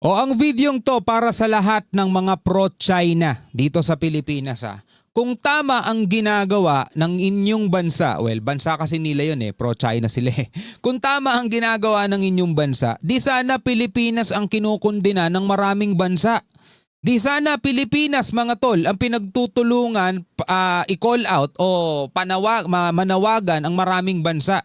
O ang videong to para sa lahat ng mga pro-China dito sa Pilipinas Kung tama ang ginagawa ng inyong bansa, well, bansa kasi nila yun pro-China sila Kung tama ang ginagawa ng inyong bansa, di sana Pilipinas ang kinukundina ng maraming bansa. Di sana Pilipinas mga tol ang pinagtutulungan i-call out o manawagan ang maraming bansa.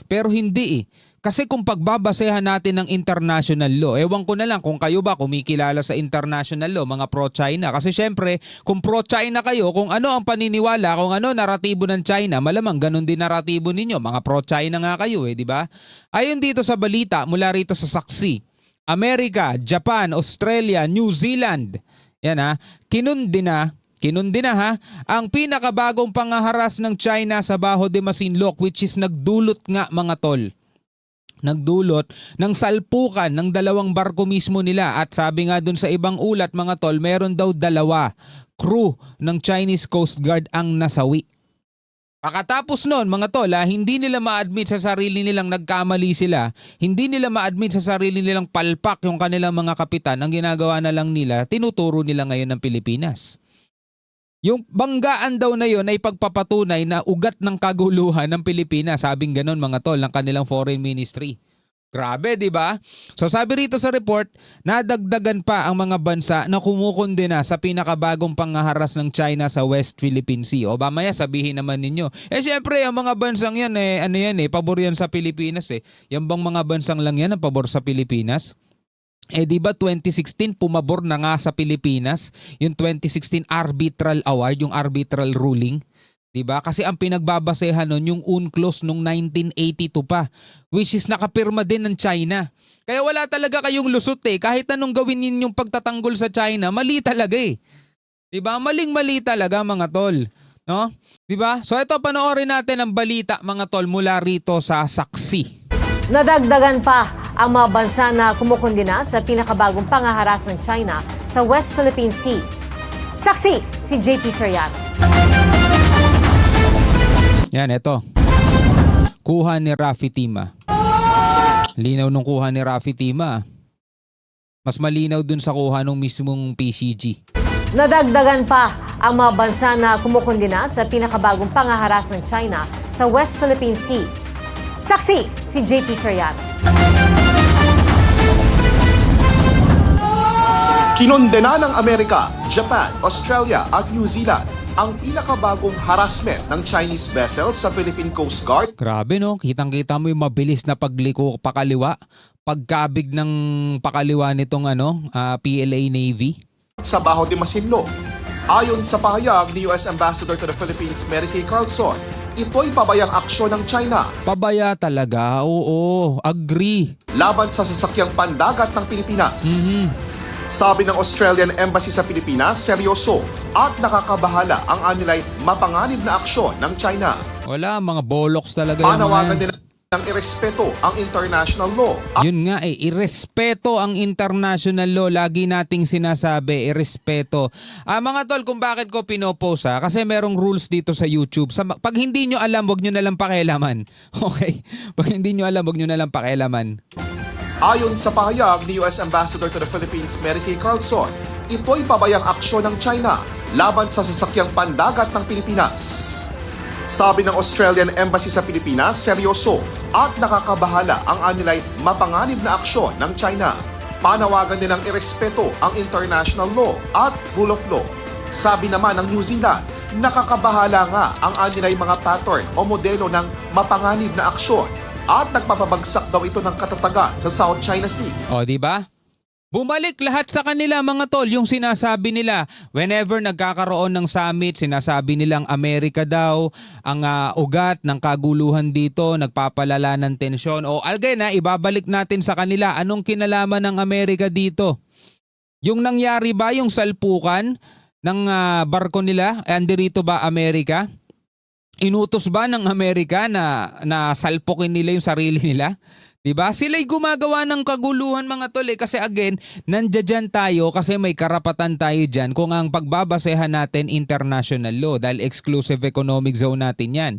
Pero hindi Kasi kung pagbabasehan natin ng international law, ewan ko na lang kung kayo ba kumikilala sa international law, mga pro-China. Kasi syempre, kung pro-China kayo, kung ano ang paniniwala, kung ano naratibo ng China, malamang ganun din naratibo ninyo. Mga pro-China nga kayo di ba? Ayon dito sa balita, mula rito sa Saksi, Amerika, Japan, Australia, New Zealand, yan kinundina ang pinakabagong pangaharas ng China sa Baho de Masinloc, which is nagdulot nga mga tol. Nagdulot ng salpukan ng dalawang barko mismo nila at sabi nga dun sa ibang ulat mga tol, meron daw 2 crew ng Chinese Coast Guard ang nasawi. Pagkatapos nun mga tol hindi nila ma-admit sa sarili nilang nagkamali sila, hindi nila ma-admit sa sarili nilang palpak yung kanilang mga kapitan, ang ginagawa na lang nila, tinuturo nila ngayon ng Pilipinas. Yung banggaan daw na yon ay pagpapatunay na ugat ng kaguluhan ng Pilipinas, sabing ganon mga tol ng kanilang foreign ministry. Grabe, di ba? So sabi rito sa report, nadagdagan pa ang mga bansa na kumukundina sa pinakabagong pangaharas ng China sa West Philippine Sea. O mamaya sabihin naman ninyo, syempre ang mga bansang yan pabor yan sa Pilipinas Yan bang mga bansang lang yan ang pabor sa Pilipinas? Di ba 2016 pumabor na nga sa Pilipinas yung 2016 arbitral award, yung arbitral ruling, di ba? Kasi ang pinagbabasehan nun yung UNCLOS nung 1982 pa, which is nakapirma din ng China. Kaya wala talaga kayong lusot kahit anong gawin ninyong pagtatanggol sa China, mali talaga Di ba? Maling-mali talaga mga tol, no? Di ba? So ito panoorin natin ang balita mga tol mula rito sa Saksi. Nadagdagan pa ang mga bansa na kumukundina sa pinakabagong pangaharas ng China sa West Philippine Sea. Saksi, si JP Soriano. Yan, ito. Kuha ni Rafi Tima. Linaw nung kuha ni Rafi Tima. Mas malinaw dun sa kuha nung mismong PCG. Nadagdagan pa ang mga bansa na kumukundina sa pinakabagong pangaharas ng China sa West Philippine Sea. Saksi, si JP Soriano. Kinondena ng Amerika, Japan, Australia at New Zealand ang pinakabagong harassment ng Chinese vessels sa Philippine Coast Guard. Grabe no, kitang-kita mo yung mabilis na pagliko pakaliwa, pagkabig ng pakaliwa nitong PLA Navy. Sa Baho de Masinloc. Ayon sa pahayag ni US Ambassador to the Philippines, Mary Kay Carlson, ito'y pabayang aksyon ng China. Pabaya talaga, oo, agree. Laban sa sasakyang pandagat ng Pilipinas. Sabi ng Australian Embassy sa Pilipinas, seryoso at nakakabahala ang anilay mapanganib na aksyon ng China. Wala, mga boloks talaga yung Panawagan mga din ng irespeto ang international law. Yun nga irespeto ang international law. Lagi nating sinasabi, irespeto. Mga tol, kung bakit ko pinopost kasi merong rules dito sa YouTube. Pag hindi nyo alam, wag nyo nalang pakialaman. Okay? Pag hindi nyo alam, wag nyo nalang pakialaman. Ayon sa pahayag ni US Ambassador to the Philippines, Mary Kay Carlson, ito'y pabayang aksyon ng China laban sa sasakyang pandagat ng Pilipinas. Sabi ng Australian Embassy sa Pilipinas, seryoso at nakakabahala ang anilay mapanganib na aksyon ng China. Panawagan din ng irespeto ang international law at rule of law. Sabi naman ng New Zealand, nakakabahala nga ang anilay mga pattern o modelo ng mapanganib na aksyon at nagpapabagsak daw ito ng katatagan sa South China Sea. O, di ba? Bumalik lahat sa kanila mga tol, yung sinasabi nila whenever nagkakaroon ng summit, sinasabi nilang Amerika daw ang ugat ng kaguluhan dito, nagpapalala ng tensyon. O again ibabalik natin sa kanila, anong kinalaman ng Amerika dito? Yung nangyari ba yung salpukan ng barko nila, andirito ba Amerika? Inutos ba ng Amerika na salpukin nila yung sarili nila? Diba? Sila'y gumagawa ng kaguluhan mga tol kasi again, nandiyan tayo kasi may karapatan tayo dyan kung ang pagbabasehan natin international law dahil exclusive economic zone natin yan.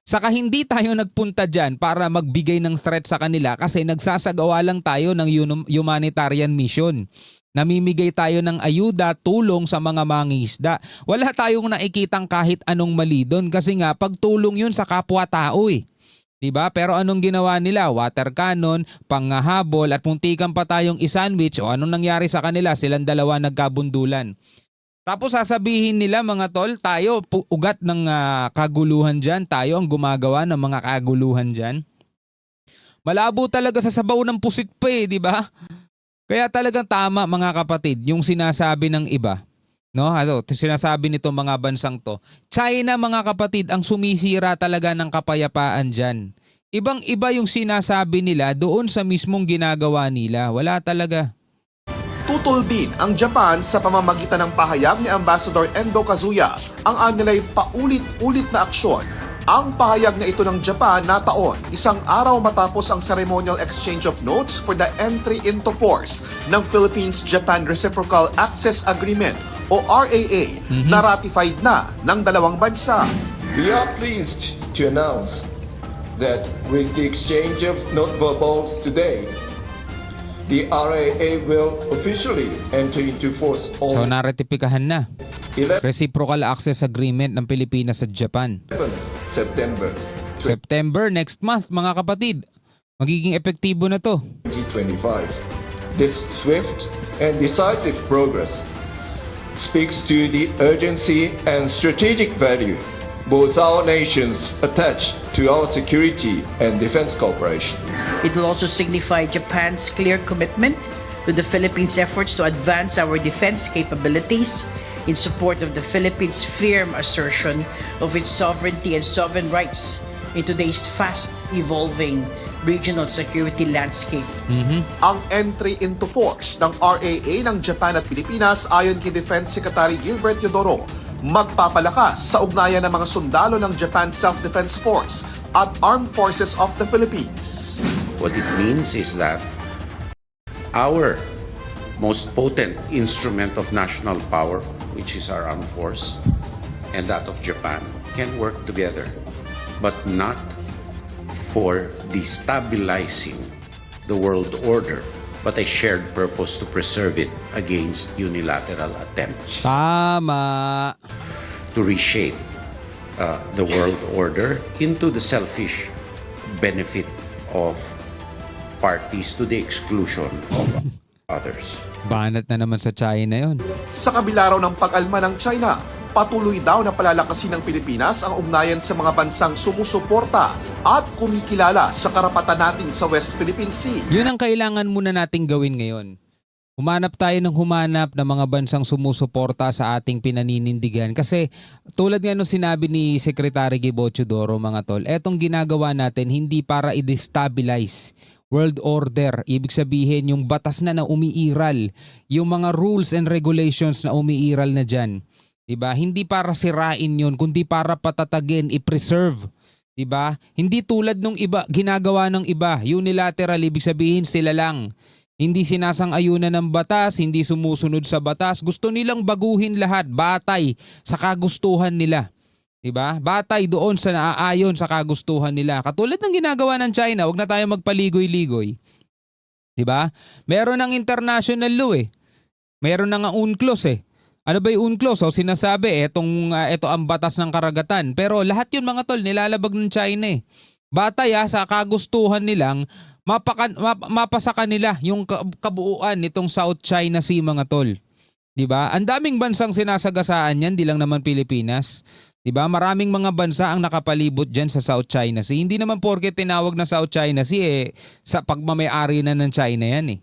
Saka hindi tayo nagpunta dyan para magbigay ng threat sa kanila kasi nagsasagawa lang tayo ng humanitarian mission. Namimigay tayo ng ayuda, tulong sa mga mangingisda. Wala tayong nakikitang kahit anong mali doon kasi nga pagtulong yun sa kapwa-tao eh. Diba? Pero anong ginawa nila? Water cannon, panghahabol at muntikan pa tayong isandwich o anong nangyari sa kanila? Silang dalawa nagkabundulan. Tapos sasabihin nila mga tol, tayo ugat ng kaguluhan dyan. Tayo ang gumagawa ng mga kaguluhan dyan. Malabo talaga sa sabaw ng pusit pa eh, di ba? Kaya talagang tama mga kapatid, yung sinasabi ng iba. No, sinasabi nito mga bansang to. China mga kapatid ang sumisira talaga ng kapayapaan dyan. Ibang-iba yung sinasabi nila doon sa mismong ginagawa nila. Wala talaga. Tutol din ang Japan sa pamamagitan ng pahayag ni Ambassador Endo Kazuya ang anilay paulit-ulit na aksyon. Ang pahayag na ito ng Japan nataon isang araw matapos ang ceremonial exchange of notes for the entry into force ng Philippines-Japan Reciprocal Access Agreement o RAA na ratified na ng dalawang bansa. We are pleased to announce that with the exchange of nonverbals today, the RAA will officially enter into force So on naratipikahan na. 11 Reciprocal Access Agreement ng Pilipinas sa Japan. September September next month mga kapatid. Magiging epektibo na to. 2025. This swift and decisive progress speaks to the urgency and strategic value both our nations attach to our security and defense cooperation. It will also signify Japan's clear commitment to the Philippines' efforts to advance our defense capabilities in support of the Philippines' firm assertion of its sovereignty and sovereign rights in today's fast-evolving regional security landscape. Ang entry into force ng RAA ng Japan at Pilipinas ayon kay Defense Secretary Gilbert Teodoro, magpapalakas sa ugnayan ng mga sundalo ng Japan Self-Defense Force at Armed Forces of the Philippines. What it means is that our most potent instrument of national power, which is our armed force, and that of Japan, can work together, but not for destabilizing the world order, but a shared purpose to preserve it against unilateral attempts Tama. to reshape the world order into the selfish benefit of parties to the exclusion of others. Banat na naman sa China yon. Sa kabila raw ng pag-alma ng China, patuloy daw na palalakasin ng Pilipinas ang ugnayan sa mga bansang sumusuporta at kumikilala sa karapatan natin sa West Philippine Sea. Yun ang kailangan muna nating gawin ngayon. Humanap tayo ng humanap ng mga bansang sumusuporta sa ating pinaninindigan. Kasi tulad nga nung sinabi ni Secretary Gibo Teodoro mga tol, etong ginagawa natin hindi para i-destabilize world order. Ibig sabihin yung batas na umiiral, yung mga rules and regulations na umiiral na dyan. Diba? Hindi para sirain yun, kundi para patatagin, i-preserve. Diba? Hindi tulad nung iba, ginagawa ng iba. Unilateral, ibig sabihin sila lang. Hindi sinasang-ayunan ng batas, hindi sumusunod sa batas. Gusto nilang baguhin lahat, batay sa kagustuhan nila. Diba? Batay doon sa naaayon sa kagustuhan nila. Katulad ng ginagawa ng China, huwag na tayo magpaligoy-ligoy. Diba? Meron ng international law eh. Meron ng UNCLOS eh. Ano ba yung UNCLOS? O sinasabi, ito ang batas ng karagatan. Pero lahat yun mga tol, nilalabag ng China eh. Batay sa kagustuhan nilang mapasa kanila yung kabuuan nitong South China Sea mga tol. Diba? Ang daming bansang sinasagasaan yan, di lang naman Pilipinas. Diba? Maraming mga bansa ang nakapalibot dyan sa South China Sea. Hindi naman porke tinawag na South China Sea sa pagmamayari na ng China yan eh.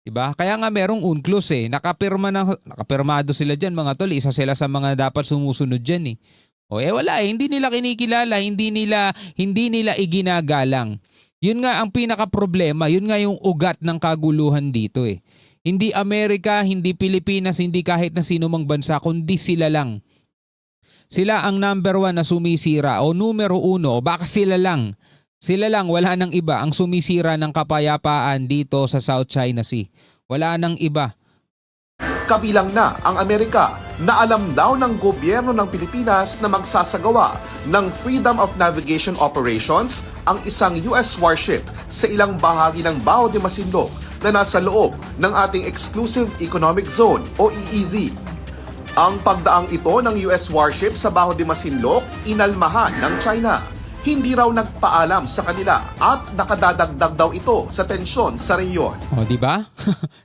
Diba? Kaya nga merong UNCLOS eh. Nakapirmado sila dyan mga tol. Isa sila sa mga dapat sumusunod dyan eh. O wala eh. Hindi nila kinikilala. Hindi nila iginagalang. Yun nga ang pinaka-problema. Yun nga yung ugat ng kaguluhan dito eh. Hindi Amerika, hindi Pilipinas, hindi kahit na sino mang bansa, kundi sila lang. Sila ang number 1 na sumisira o numero 1 o baka sila lang Sila lang, wala nang iba ang sumisira ng kapayapaan dito sa South China Sea. Wala nang iba. Kabilang na ang Amerika na alam daw ng gobyerno ng Pilipinas na magsasagawa ng Freedom of Navigation Operations ang isang US warship sa ilang bahagi ng Baho de Masinloc na nasa loob ng ating Exclusive Economic Zone o EEZ. Ang pagdaang ito ng US warship sa Baho de Masinloc, inalmahan ng China. Hindi raw nagpaalam sa kanila at nakadadagdag daw ito sa tensyon sa rehiyon. O, di ba?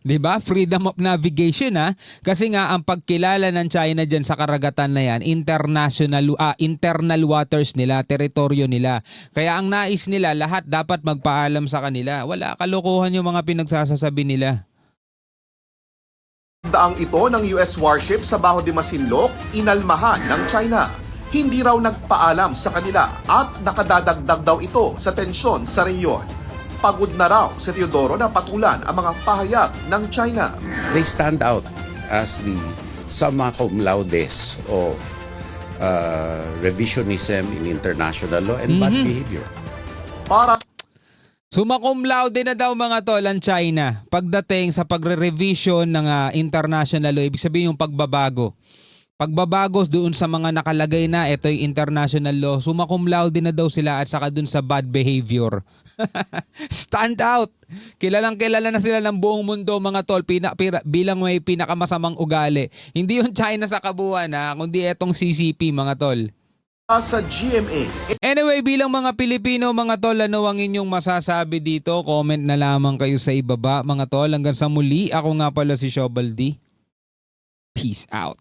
Di ba? Freedom of navigation, ha? Kasi nga ang pagkilala ng China diyan sa karagatan na yan, internal waters nila, teritoryo nila. Kaya ang nais nila, lahat dapat magpaalam sa kanila. Wala, kalokohan yung mga pinagsasasabi nila. Daang ito ng US warship sa Baho de Masinloc, inalmahan ng China. Hindi raw nagpaalam sa kanila at nakadadagdag daw ito sa tensyon sa rehiyon. Pagod na raw si Teodoro na patulan ang mga pahayag ng China. They stand out as the summa cum laudes of revisionism in international law and bad behavior. Para Summa cum laude na daw mga tol ang China pagdating sa pagre-revision ng international law. Ibig sabihin yung pagbabago. Pagbabagos doon sa mga nakalagay na ito yung international law, summa cum laude na daw sila at saka doon sa bad behavior. Stand out! Kilalang kilala na sila ng buong mundo mga tol bilang may pinakamasamang ugali. Hindi yung China sa kabuuan kundi etong CCP mga tol. sa GMA, Anyway, bilang mga Pilipino mga tol, ano ang inyong masasabi dito? Comment na lamang kayo sa ibaba mga tol. Hanggang sa muli, ako nga pala si Shobaldi. Peace out.